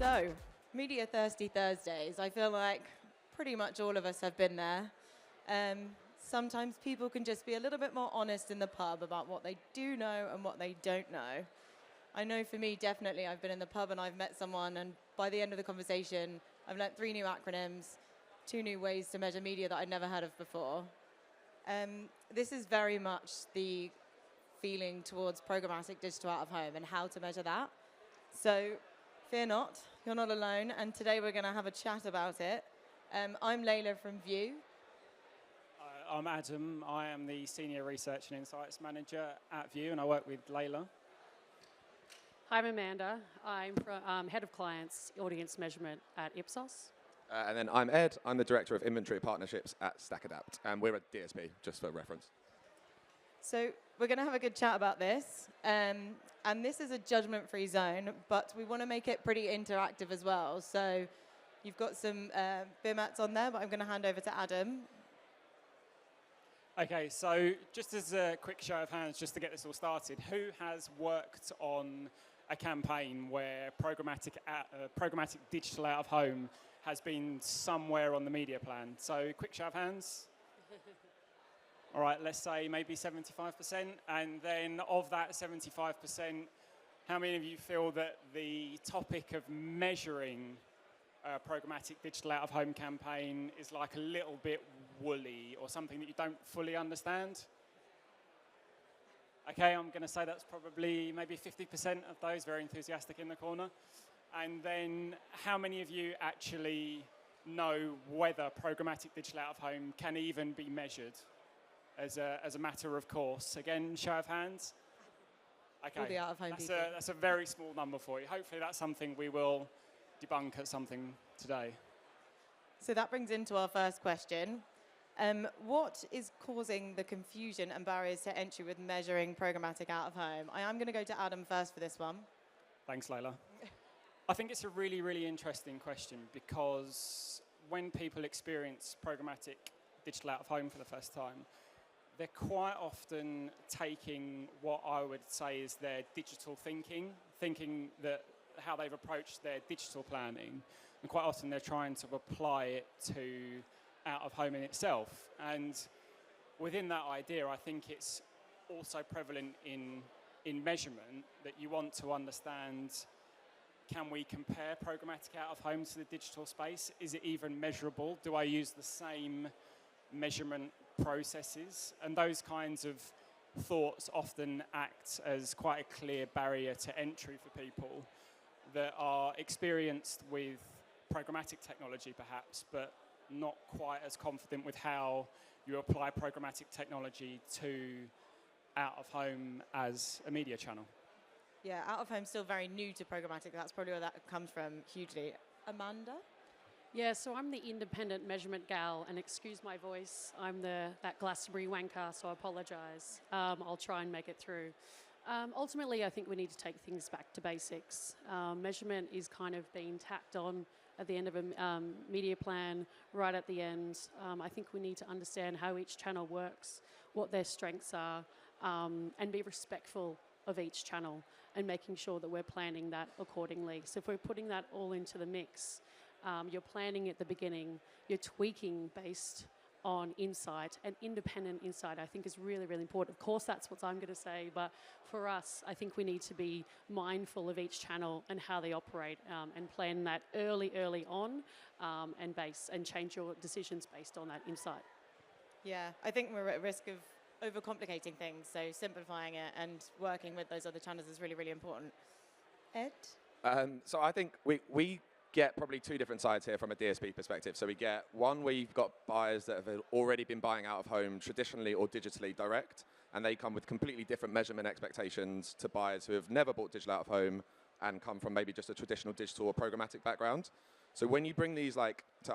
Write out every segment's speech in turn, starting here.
So, Media Thirsty Thursdays. I feel like pretty much all of us have been there. Sometimes people can just be a little bit more honest in the pub about what they do know and what they don't know. I know for me, definitely, I've been in the pub and I've met someone, and by the end of the conversation, I've learnt 3 new acronyms, 2 new ways to measure media that I'd never heard of before. This is very much the feeling towards programmatic digital out of home and how to measure that. So fear not, you're not alone, and today we're going to have a chat about it. I'm Layla from VIOOH. I'm Adam. I am the Senior Research and Insights Manager at VIOOH, and I work with Layla. Hi, I'm Amanda. I'm Head of Clients Audience Measurement at Ipsos. And then I'm Ed. I'm the Director of Inventory Partnerships at StackAdapt, and we're a DSP, just for reference. So we're going to have a good chat about this. And this is a judgment-free zone, but we want to make it pretty interactive as well. So you've got some beer mats on there, but I'm going to hand over to Adam. Okay, so just as a quick show of hands, just to get this all started, who has worked on a campaign where programmatic digital out of home has been somewhere on the media plan? So quick show of hands. All right, let's say maybe 75%. And then of that 75%, how many of you feel that the topic of measuring a programmatic digital out of home campaign is like a little bit woolly or something that you don't fully understand? Okay, I'm going to say that's probably maybe 50% of those very enthusiastic in the corner. And then how many of you actually know whether programmatic digital out of home can even be measured as a matter of course? Again, show of hands. Okay, All the out of home people. That's a very small number for you. Hopefully that's something we will debunk at something today. So that brings into our first question. What is causing the confusion and barriers to entry with measuring programmatic out of home? I am going to go to Adam first for this one. Thanks, Layla. I think it's a really, really interesting question because when people experience programmatic digital out of home for the first time, they're quite often taking what I would say is their digital thinking that how they've approached their digital planning, and quite often they're trying to apply it to out of home in itself. And within that idea, I think it's also prevalent in measurement that you want to understand, can we compare programmatic out of home to the digital space? Is it even measurable? Do I use the same measurement processes? And those kinds of thoughts often act as quite a clear barrier to entry for people that are experienced with programmatic technology perhaps, but not quite as confident with how you apply programmatic technology to out of home as a media channel. Yeah, out of home still very new to programmatic. That's probably where that comes from hugely. Amanda? Yeah, so I'm the independent measurement gal, and excuse my voice, I'm that Glastonbury wanker, so I apologise. I'll try and make it through. Ultimately, I think we need to take things back to basics. Measurement is kind of being tacked on at the end of a media plan, right at the end. I think we need to understand how each channel works, what their strengths are, and be respectful of each channel and making sure that we're planning that accordingly. So if we're putting that all into the mix, you're planning at the beginning, you're tweaking based on insight, and independent insight I think is really, really important. Of course, that's what I'm going to say, but for us, I think we need to be mindful of each channel and how they operate, and plan that early on, and change your decisions based on that insight. Yeah, I think we're at risk of overcomplicating things, so simplifying it and working with those other channels is really, really important. Ed? So I think we get probably 2 different sides here from a DSP perspective. So we get one where you've got buyers that have already been buying out of home traditionally or digitally direct, and they come with completely different measurement expectations to buyers who have never bought digital out of home and come from maybe just a traditional digital or programmatic background. So when you bring these, I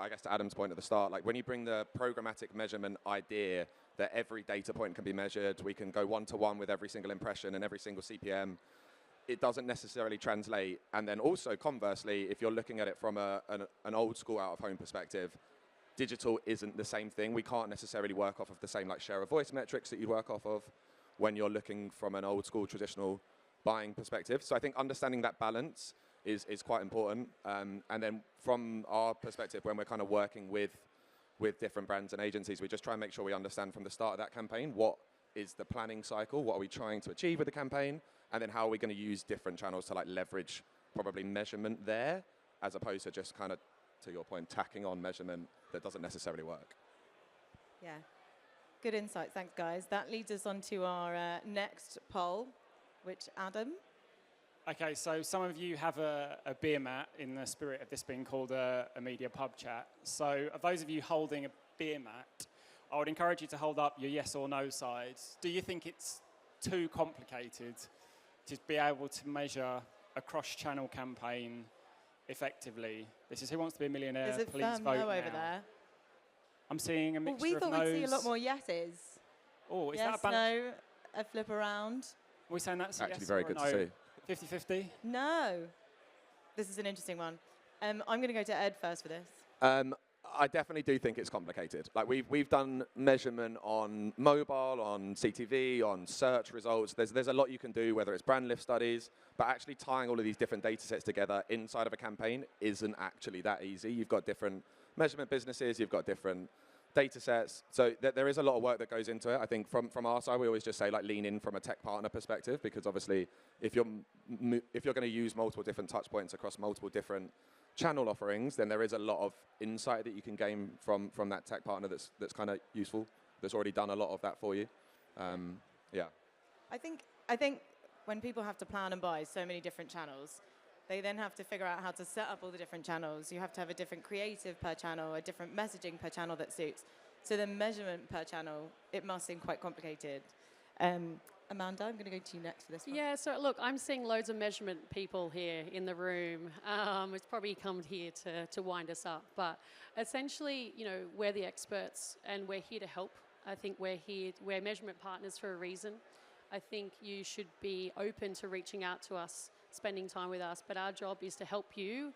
guess to Adam's point at the start, when you bring the programmatic measurement idea that every data point can be measured, we can go one-to-one with every single impression and every single CPM, it doesn't necessarily translate. And then also, conversely, if you're looking at it from an old school out-of-home perspective, digital isn't the same thing. We can't necessarily work off of the same share of voice metrics that you work off of when you're looking from an old school traditional buying perspective. So I think understanding that balance is quite important. And then from our perspective, when we're kind of working with different brands and agencies, we just try and make sure we understand from the start of that campaign what is the planning cycle, what are we trying to achieve with the campaign, and then how are we going to use different channels to like leverage probably measurement there, as opposed to just kind of, to your point, tacking on measurement that doesn't necessarily work. Yeah. Good insights. Thanks, guys. That leads us on to our next poll, which Adam. Okay, so some of you have a beer mat in the spirit of this being called a media pub chat. So of those of you holding a beer mat, I would encourage you to hold up your yes or no sides. Do you think it's too complicated to be able to measure a cross-channel campaign effectively? This is Who Wants to Be a Millionaire. Is it Please firm vote no now. over there? I'm seeing a Well, mixture we of thought no's. we'd see a lot more yeses. Oh, is Yes, that a balance? no, a flip around. Are we saying that's a Actually, yes very or a good no? to see. 50-50? No. This is an interesting one. I'm going to go to Ed first for this. I definitely do think it's complicated. Like we've done measurement on mobile, on CTV, on search results. There's a lot you can do, whether it's brand lift studies, but actually tying all of these different data sets together inside of a campaign isn't actually that easy. You've got different measurement businesses, you've got different data sets. So there is a lot of work that goes into it. I think from our side, we always just say like lean in from a tech partner perspective, because obviously if you're going to use multiple different touch points across multiple different channel offerings, then there is a lot of insight that you can gain from that tech partner that's kind of useful, that's already done a lot of that for you. Yeah. I think when people have to plan and buy so many different channels, they then have to figure out how to set up all the different channels. You have to have a different creative per channel, a different messaging per channel that suits. So the measurement per channel, it must seem quite complicated. Amanda, I'm going to go to you next for this one. Yeah, so look, I'm seeing loads of measurement people here in the room. It's probably come here to wind us up. But essentially, you know, we're the experts and we're here to help. I think we're measurement partners for a reason. I think you should be open to reaching out to us, spending time with us, but our job is to help you.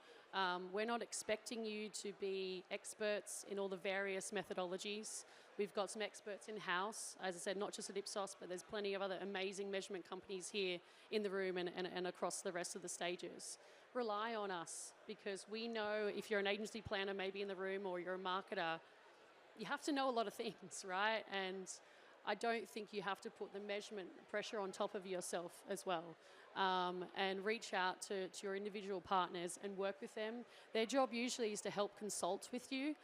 We're not expecting you to be experts in all the various methodologies. We've got some experts in-house, as I said, not just at Ipsos, but there's plenty of other amazing measurement companies here in the room and across the rest of the stages. Rely on us, because we know if you're an agency planner maybe in the room or you're a marketer, you have to know a lot of things, right? And I don't think you have to put the measurement pressure on top of yourself as well. And reach out to your individual partners and work with them. Their job usually is to help consult with you.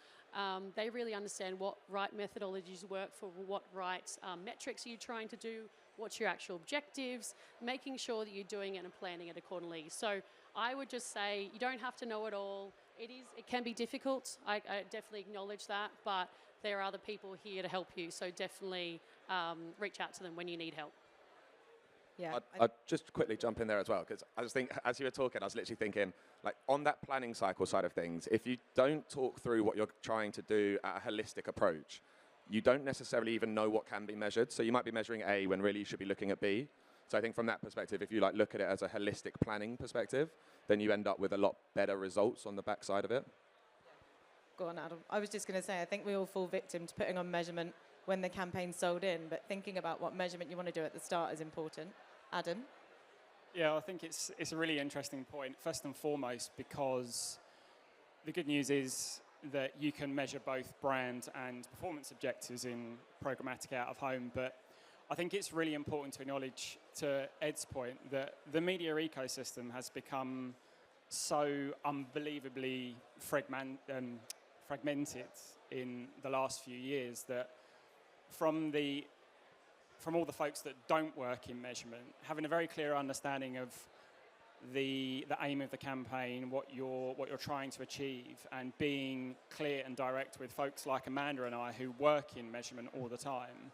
They really understand what right methodologies work for what right metrics are you trying to do, what's your actual objectives, making sure that you're doing it and planning it accordingly. So I would just say you don't have to know it all. It can be difficult. I definitely acknowledge that, but there are other people here to help you. So definitely reach out to them when you need help. Yeah. I'd just quickly jump in there as well, because I was thinking, as you were talking, I was literally thinking, like on that planning cycle side of things, if you don't talk through what you're trying to do at a holistic approach, you don't necessarily even know what can be measured. So you might be measuring A when really you should be looking at B. So I think from that perspective, if you like look at it as a holistic planning perspective, then you end up with a lot better results on the backside of it. Go on, Adam. I was just going to say, I think we all fall victim to putting on measurement when the campaign's sold in, but thinking about what measurement you want to do at the start is important. Adam? Yeah, I think it's a really interesting point, first and foremost, because the good news is that you can measure both brand and performance objectives in programmatic out of home, but I think it's really important to acknowledge, to Ed's point, that the media ecosystem has become so unbelievably fragmented in the last few years that from all the folks that don't work in measurement, having a very clear understanding of the aim of the campaign, what you're trying to achieve, and being clear and direct with folks like Amanda and I who work in measurement all the time,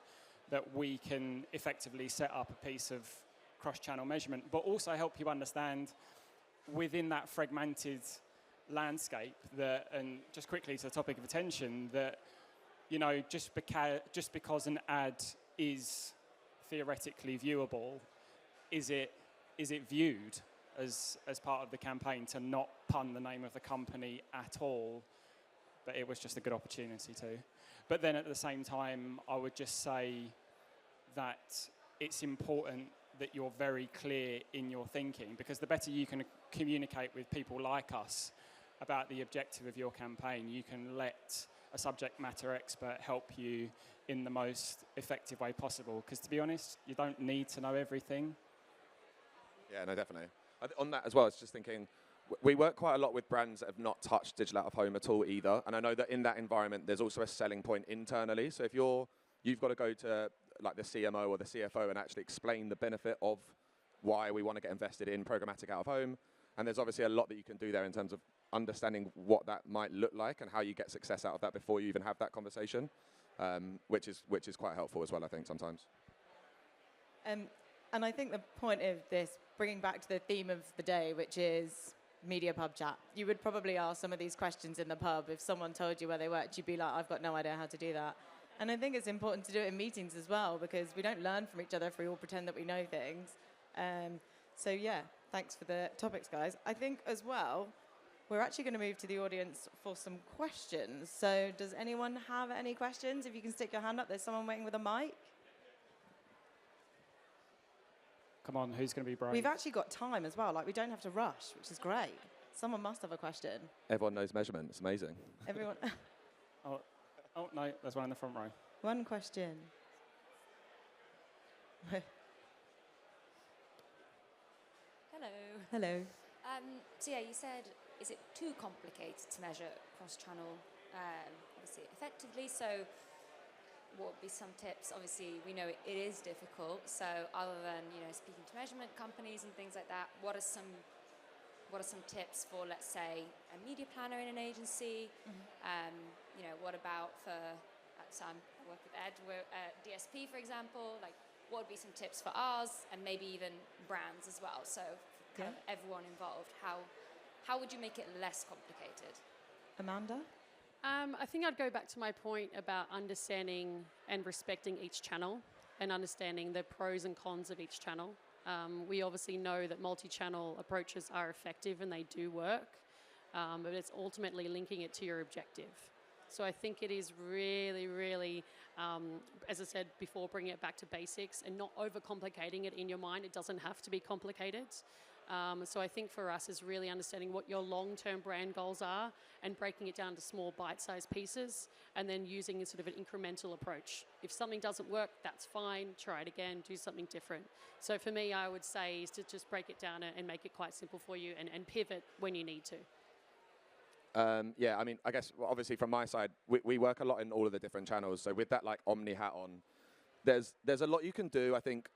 that we can effectively set up a piece of cross-channel measurement, but also help you understand within that fragmented landscape that, and just quickly to the topic of attention, that, you know, just because an ad is theoretically viewable, is it viewed as part of the campaign to not pun the name of the company at all, but it was just a good opportunity to. But then at the same time, I would just say that it's important that you're very clear in your thinking, because the better you can communicate with people like us about the objective of your campaign, you can let a subject matter expert help you in the most effective way possible. Because to be honest, you don't need to know everything. Yeah, no, definitely. On that as well, I was just thinking, we work quite a lot with brands that have not touched digital out of home at all either. And I know that in that environment, there's also a selling point internally. So if you've got to go to like the CMO or the CFO and actually explain the benefit of why we want to get invested in programmatic out of home. And there's obviously a lot that you can do there in terms of understanding what that might look like and how you get success out of that before you even have that conversation, which is quite helpful as well, I think, sometimes. And I think the point of this, bringing back to the theme of the day, which is media pub chat, you would probably ask some of these questions in the pub. If someone told you where they worked, you'd be like, I've got no idea how to do that. And I think it's important to do it in meetings as well, because we don't learn from each other if we all pretend that we know things. So yeah, thanks for the topics, guys. I think as well, we're actually going to move to the audience for some questions. So does anyone have any questions? If you can stick your hand up, there's someone waiting with a mic. Come on, who's going to be brave? We've actually got time as well. Like, we don't have to rush, which is great. Someone must have a question. Everyone knows measurement. It's amazing. Everyone. Oh, no, there's one in the front row. One question. Hello. Hello. So yeah, you said, is it too complicated to measure cross-channel, obviously, effectively? So what would be some tips? Obviously, we know it is difficult. So other than, speaking to measurement companies and things like that, what are some tips for, let's say, a media planner in an agency? What about for, so I work with Ed, we're at DSP, for example, like what would be some tips for ours and maybe even brands as well? So kind of everyone involved, how would you make it less complicated? Amanda? I think I'd go back to my point about understanding and respecting each channel and understanding the pros and cons of each channel. We obviously know that multi-channel approaches are effective and they do work, but it's ultimately linking it to your objective. So I think it is really, really, as I said before, bringing it back to basics and not overcomplicating it in your mind. It doesn't have to be complicated. So I think for us is really understanding what your long-term brand goals are and breaking it down to small bite-sized pieces and then using a sort of an incremental approach. If something doesn't work, that's fine. Try it again, do something different. So for me, I would say is to just break it down and make it quite simple for you and pivot when you need to. Yeah, I mean, I guess obviously from my side, we work a lot in all of the different channels. So with that like omni hat on, there's a lot you can do. I think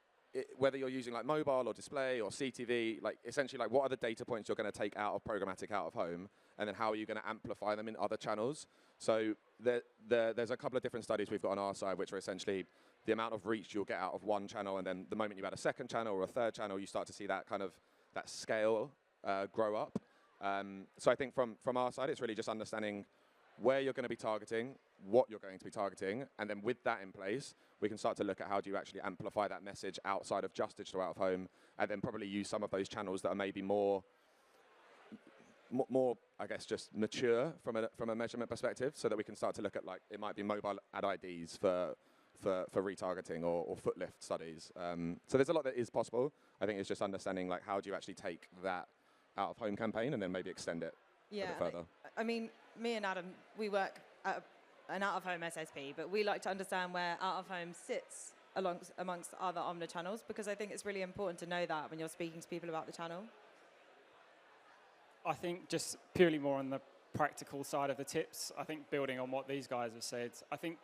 whether you're using like mobile or display or CTV, like essentially like what are the data points you're going to take out of programmatic out of home, and then how are you going to amplify them in other channels? So there's a couple of different studies we've got on our side, which are essentially the amount of reach you'll get out of one channel, and then the moment you add a second channel or a third channel, you start to see that kind of that scale grow up. So I think from our side, it's really just understanding where you're going to be targeting, what you're going to be targeting, and then with that in place, we can start to look at how do you actually amplify that message outside of just digital out of home, and then probably use some of those channels that are maybe more, I guess, just mature from a measurement perspective, so that we can start to look at like it might be mobile ad IDs for retargeting or foot lift studies. So there's a lot that is possible. I think it's just understanding like how do you actually take that out of home campaign and then maybe extend it a bit further. I mean, me and Adam, we work at an out of home SSP, but we like to understand where out of home sits amongst other omni channels, because I think it's really important to know that when you're speaking to people about the channel. I think just purely more on the practical side of the tips, I think building on what these guys have said, I think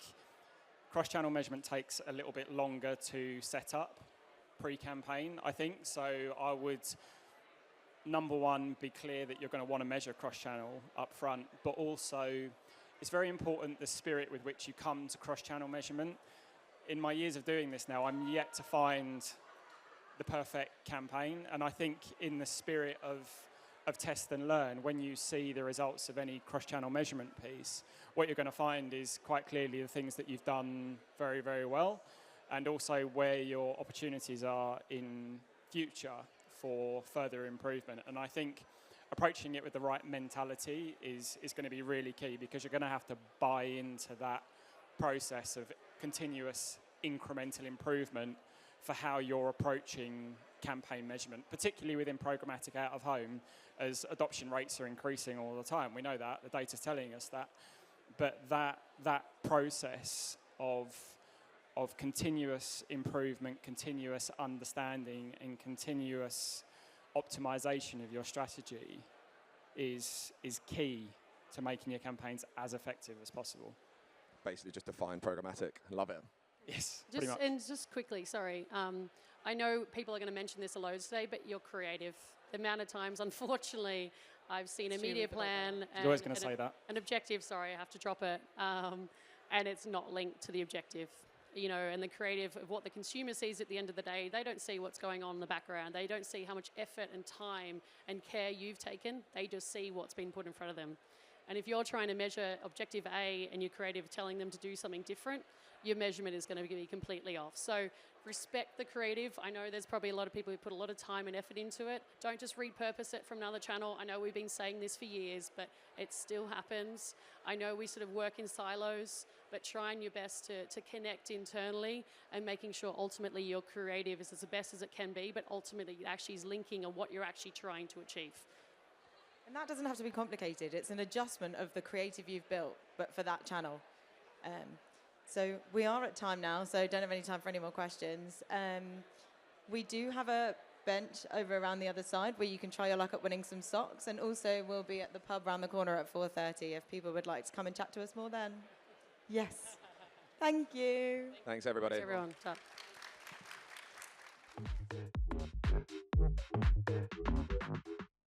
cross-channel measurement takes a little bit longer to set up pre-campaign, I think. So I would, number one, be clear that you're going to want to measure cross-channel up front, but also it's very important the spirit with which you come to cross-channel measurement. In my years of doing this now, I'm yet to find the perfect campaign, and I think in the spirit of test and learn, when you see the results of any cross-channel measurement piece, what you're going to find is quite clearly the things that you've done very, very well, and also where your opportunities are in future for further improvement. And I think approaching it with the right mentality is going to be really key, because you're going to have to buy into that process of continuous incremental improvement for how you're approaching campaign measurement, particularly within programmatic out of home, as adoption rates are increasing all the time. We know that, the data's telling us that. But that process of continuous improvement, continuous understanding, and continuous optimization of your strategy is key to making your campaigns as effective as possible. Basically just define programmatic. Love it. Yes, pretty much. And just quickly, sorry. I know people are going to mention this a lot today, but you're creative. The amount of times, unfortunately, I've seen a media plan You're always going to say that. An objective, sorry, I have to drop it, and it's not linked to the objective. You know, and the creative of what the consumer sees at the end of the day, they don't see what's going on in the background. They don't see how much effort and time and care you've taken. They just see what's been put in front of them. And if you're trying to measure objective A and your creative telling them to do something different, your measurement is going to be completely off. So respect the creative. I know there's probably a lot of people who put a lot of time and effort into it. Don't just repurpose it from another channel. I know we've been saying this for years, but it still happens. I know we sort of work in silos, but trying your best to connect internally and making sure ultimately your creative is as the best as it can be, but ultimately it actually is linking on what you're actually trying to achieve. And that doesn't have to be complicated. It's an adjustment of the creative you've built, but for that channel. So we are at time now, so don't have any time for any more questions. We do have a bench over around the other side where you can try your luck at winning some socks, and also we'll be at the pub around the corner at 4:30 if people would like to come and chat to us more then. Yes. Thank you. Thanks, everybody. Thanks, everyone.